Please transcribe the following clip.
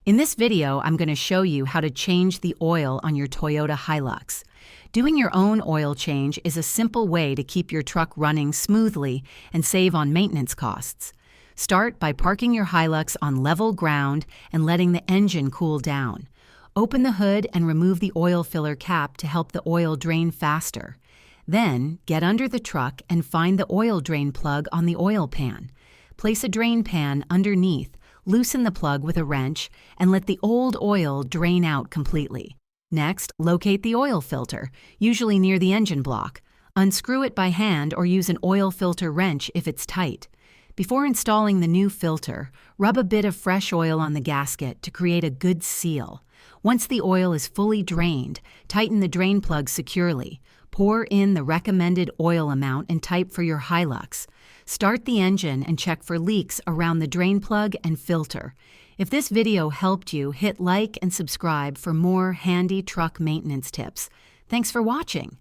In this video, I'm going to show you how to change the oil on your Toyota Hilux. Doing your own oil change is a simple way to keep your truck running smoothly and save on maintenance costs. Start by parking your Hilux on level ground and letting the engine cool down. Open the hood and remove the oil filler cap to help the oil drain faster. Then, get under the truck and find the oil drain plug on the oil pan. Place a drain pan underneath, loosen the plug with a wrench, and let the old oil drain out completely. Next, locate the oil filter, usually near the engine block. Unscrew it by hand or use an oil filter wrench if it's tight. Before installing the new filter, rub a bit of fresh oil on the gasket to create a good seal. Once the oil is fully drained, tighten the drain plug securely. Pour in the recommended oil amount and type for your Hilux. Start the engine and check for leaks around the drain plug and filter. If this video helped you, hit like and subscribe for more handy truck maintenance tips. Thanks for watching.